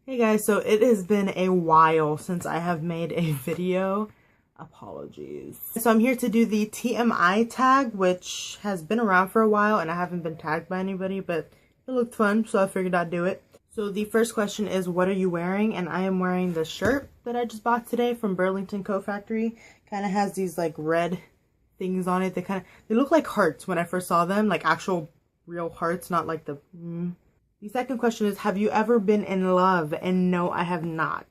Hey guys, so it has been a while since I have made a video. Apologies. So I'm here to do the TMI tag, which has been around for a while and I haven't been tagged by anybody, but it looked fun, so I figured I'd do it. So the first question is, what are you wearing? And I am wearing the shirt that I just bought today from Burlington Coat Factory. Kind of has these like red things on it. They look like hearts when I first saw them, like actual real hearts, not like the The second question is, have you ever been in love? And no, I have not.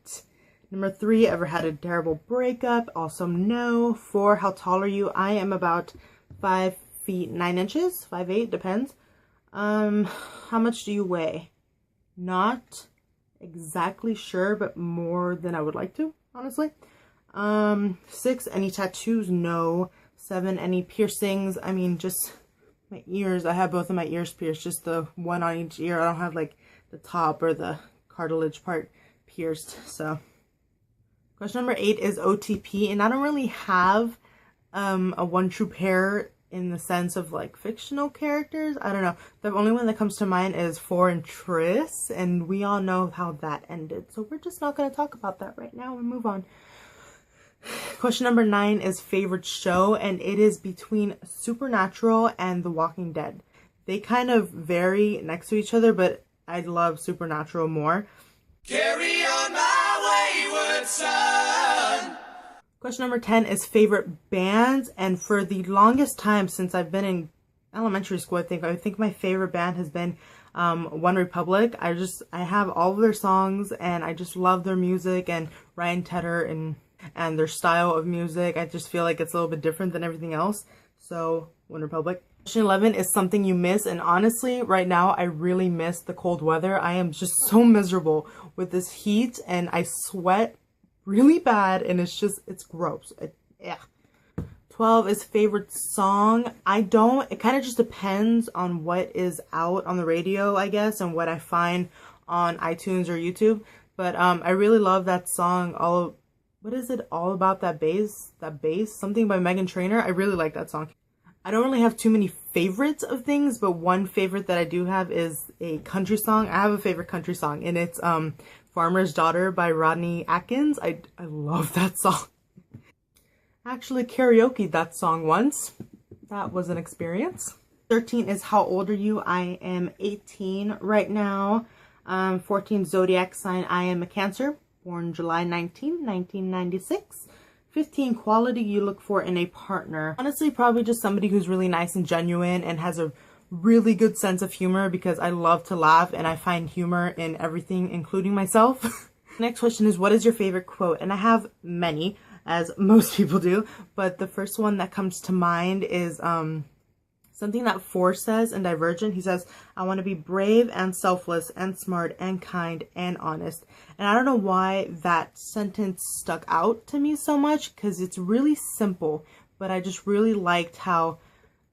Number 3, ever had a terrible breakup? Also no. 4, how tall are you? I am about 5 feet 9 inches, 5'8", depends. How much do you weigh? Not exactly sure, but more than I would like to, honestly. 6, any tattoos? No. 7, any piercings? I mean, just my ears. I have both of my ears pierced, just the one on each ear. I don't have like the top or the cartilage part pierced. So question number 8 is OTP, and I don't really have a one true pair in the sense of like fictional characters. I don't know. The only one that comes to mind is For and Tris, and we all know how that ended. So we're just not going to talk about that right now and move on. Question number 9 is favorite show, and it is between Supernatural and The Walking Dead. They kind of vary next to each other, but I love Supernatural more. Carry on my wayward son. Question number 10 is favorite bands, and for the longest time since I've been in elementary school, I think my favorite band has been One Republic. I have all of their songs, and I just love their music, and Ryan Tedder and their style of music. I just feel like it's a little bit different than everything else. So, One Republic. Question 11 is something you miss, and honestly, right now, I really miss the cold weather. I am just so miserable with this heat, and I sweat really bad, and it's gross. Yeah. 12 is favorite song. It kind of just depends on what is out on the radio, I guess, and what I find on iTunes or YouTube. But I really love that song, what is it all about, that bass, something by Meghan Trainor. I really like that song. I don't really have too many favorites of things, but one favorite that I do have is a country song. I have a favorite country song, and it's Farmer's Daughter by Rodney Atkins. I love that song. I actually karaoke'd that song once. That was an experience. 13 is how old are you? I am 18 right now. 14 zodiac sign. I am a Cancer. Born July 19, 1996. 15, quality you look for in a partner. Honestly, probably just somebody who's really nice and genuine and has a really good sense of humor, because I love to laugh and I find humor in everything, including myself. Next question is, what is your favorite quote? And I have many, as most people do, but the first one that comes to mind is something that Forrest says in Divergent. He says, I want to be brave and selfless and smart and kind and honest. And I don't know why that sentence stuck out to me so much, because it's really simple, but I just really liked how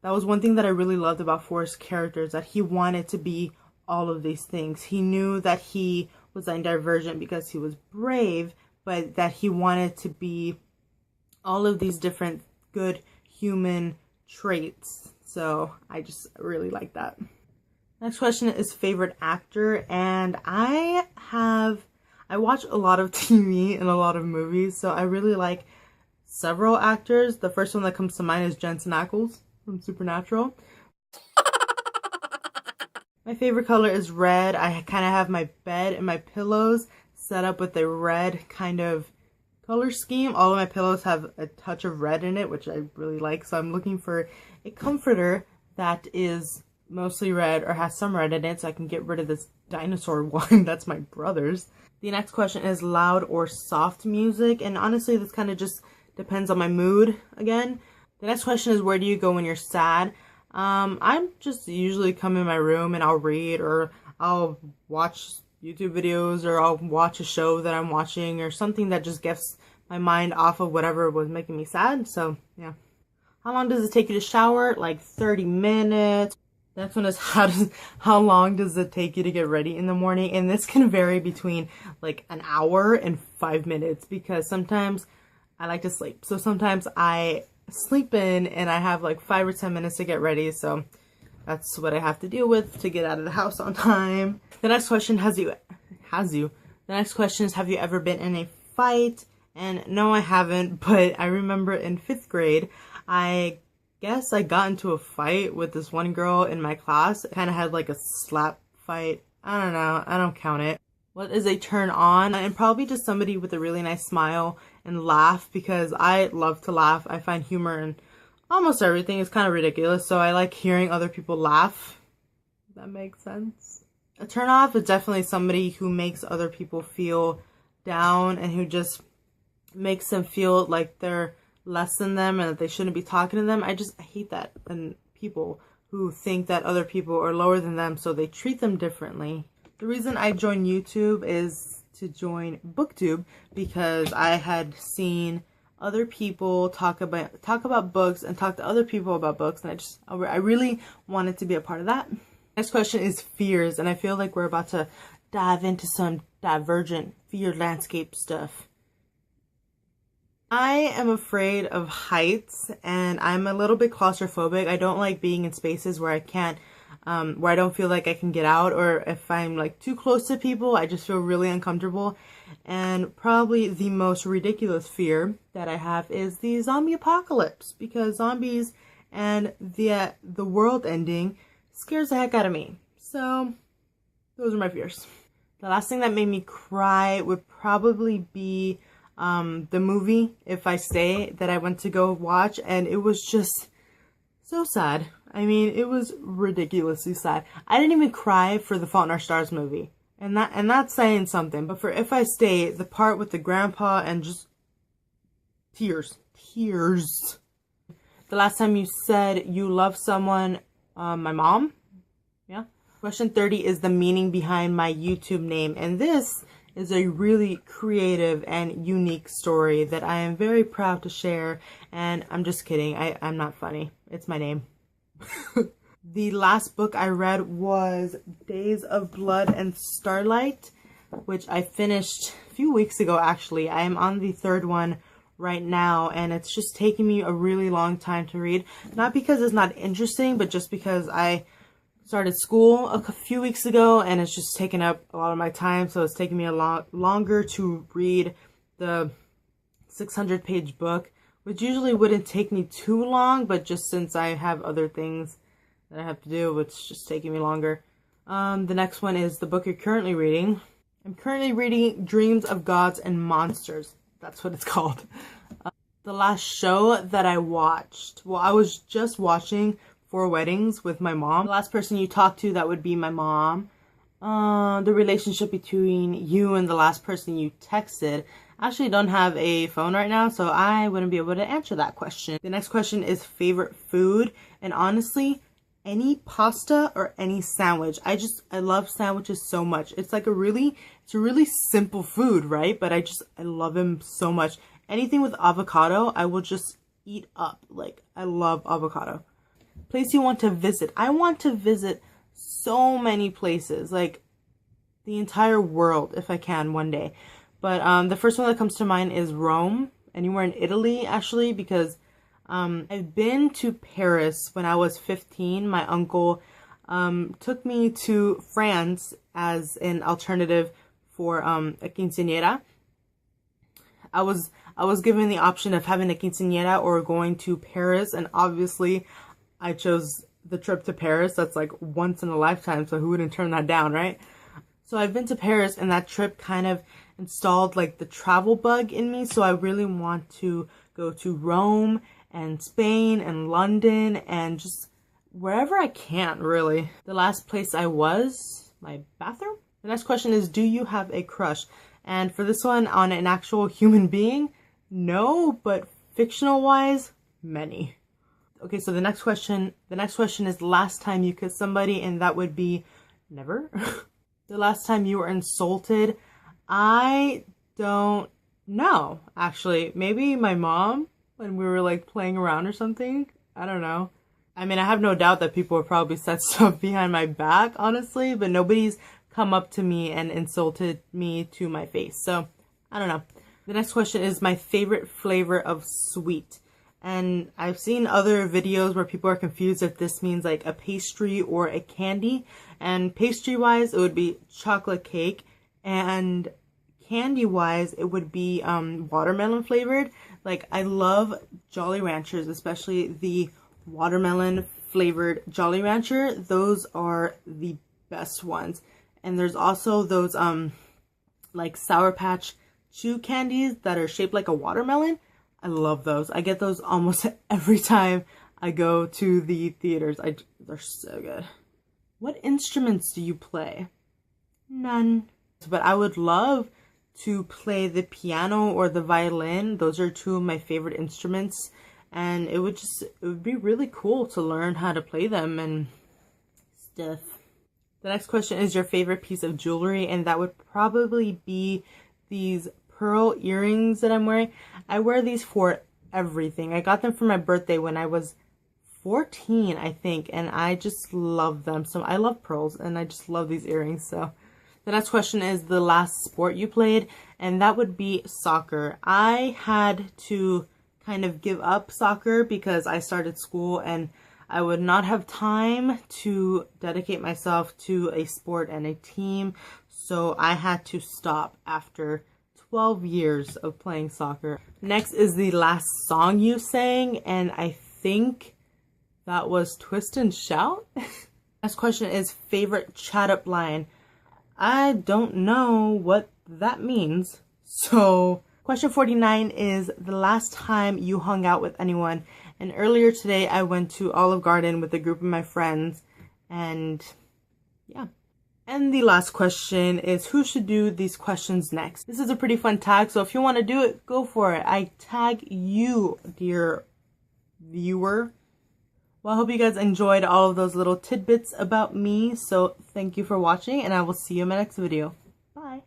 that was one thing that I really loved about Forrest's character, is that he wanted to be all of these things. He knew that he was in Divergent because he was brave, but that he wanted to be all of these different good human traits. So I just really like that. Next question is favorite actor, and I watch a lot of TV and a lot of movies, so I really like several actors. The first one that comes to mind is Jensen Ackles from Supernatural. My favorite color is red. I kind of have my bed and my pillows set up with a red kind of color scheme. All of my pillows have a touch of red in it, which I really like. So I'm looking for a comforter that is mostly red or has some red in it, so I can get rid of this dinosaur one that's my brother's. The next question is loud or soft music, and honestly this kind of just depends on my mood again. The next question is, where do you go when you're sad? I'm just usually come in my room and I'll read, or I'll watch YouTube videos, or I'll watch a show that I'm watching, or something that just gets my mind off of whatever was making me sad. So yeah. How long does it take you to shower? Like 30 minutes. The next one is, how long does it take you to get ready in the morning? And this can vary between like an hour and 5 minutes, because sometimes I like to sleep. So sometimes I sleep in and I have like 5 or 10 minutes to get ready. So that's what I have to deal with to get out of the house on time. The next question, has you The next question is, have you ever been in a fight? And no, I haven't, but I remember in 5th grade, I guess I got into a fight with this one girl in my class. Kind of had like a slap fight. I don't know. I don't count it. What is a turn on? And probably just somebody with a really nice smile and laugh, because I love to laugh. I find humor in almost everything. It's kind of ridiculous, so I like hearing other people laugh. If that makes sense. A turn off is definitely somebody who makes other people feel down and who just makes them feel like they're less than them and that they shouldn't be talking to them. I hate that. And people who think that other people are lower than them, so they treat them differently. The reason I joined YouTube is to join BookTube, because I had seen other people talk about books and talk to other people about books, and I really wanted to be a part of that. Next question is fears, and I feel like we're about to dive into some divergent fear landscape stuff. I am afraid of heights, and I'm a little bit claustrophobic. I don't like being in spaces where I can't, where I don't feel like I can get out, or if I'm like too close to people, I just feel really uncomfortable. And probably the most ridiculous fear that I have is the zombie apocalypse, because zombies and the world ending scares the heck out of me. So those are my fears. The last thing that made me cry would probably be the movie If I Stay that I went to go watch, and it was just so sad. I mean, it was ridiculously sad. I didn't even cry for the Fault in Our Stars movie, and that's saying something. But for If I Stay, the part with the grandpa and just tears. The last time you said you love someone, my mom. Yeah. Question 30 is the meaning behind my YouTube name, and this is a really creative and unique story that I am very proud to share. And I'm just kidding. I'm not funny. It's my name. The last book I read was Days of Blood and Starlight, which I finished a few weeks ago, actually. I am on the 3rd one right now, and it's just taking me a really long time to read. Not because it's not interesting, but just because I started school a few weeks ago, and it's just taken up a lot of my time, so it's taking me a lot longer to read the 600-page book, which usually wouldn't take me too long, but just since I have other things that I have to do, it's just taking me longer. The next one is the book you're currently reading. I'm currently reading Dreams of Gods and Monsters. That's what it's called. The last show that I watched, well, I was just watching 4 Weddings with my mom. The last person you talked to, that would be my mom. The relationship between you and the last person you texted. I actually don't have a phone right now, so I wouldn't be able to answer that question. The next question is favorite food, and honestly, any pasta or any sandwich. I love sandwiches so much. It's a really simple food, right? But I love them so much. Anything with avocado, I will just eat up. Like, I love avocado. Place you want to visit. I want to visit so many places, like the entire world if I can one day. But the first one that comes to mind is Rome, anywhere in Italy actually, because I've been to Paris when I was 15. My uncle took me to France as an alternative for a quinceañera. I was given the option of having a quinceañera or going to Paris, and obviously I chose the trip to Paris. That's like once in a lifetime, so who wouldn't turn that down, right? So I've been to Paris, and that trip kind of installed like the travel bug in me, so I really want to go to Rome and Spain and London and just wherever I can, really. The last place I was, my bathroom. The next question is, do you have a crush? And for this one, on an actual human being, no, but fictional wise, many. Okay, so the next question is last time you kissed somebody, and that would be never. The last time you were insulted, I don't know, actually. Maybe my mom, when we were like playing around or something. I don't know. I mean, I have no doubt that people have probably said stuff behind my back, honestly, but nobody's come up to me and insulted me to my face. So, I don't know. The next question is my favorite flavor of sweet. And I've seen other videos where people are confused if this means like a pastry or a candy. And pastry-wise, it would be chocolate cake. And candy wise, it would be watermelon flavored. Like, I love Jolly Ranchers, especially the watermelon flavored Jolly Rancher. Those are the best ones. And there's also those like Sour Patch Chew candies that are shaped like a watermelon. I love those. I get those almost every time I go to the theaters. They're so good. What instruments do you play? None. But I would love to play the piano or the violin. Those are two of my favorite instruments, and it would be really cool to learn how to play them and stuff. The next question is your favorite piece of jewelry, and that would probably be these pearl earrings that I'm wearing. I wear these for everything. I got them for my birthday when I was 14, I think, and I just love them. So I love pearls, and I just love these earrings. So the next question is the last sport you played, and that would be soccer. I had to kind of give up soccer because I started school and I would not have time to dedicate myself to a sport and a team, so I had to stop after 12 years of playing soccer. Next is the last song you sang, and I think that was Twist and Shout. Next question is favorite chat up line. I don't know what that means. So question 49 is the last time you hung out with anyone. And earlier today I went to Olive Garden with a group of my friends, and yeah. And the last question is who should do these questions next. This is a pretty fun tag, so if you want to do it, go for it. I tag you, dear viewer. Well, I hope you guys enjoyed all of those little tidbits about me. So thank you for watching, and I will see you in my next video. Bye.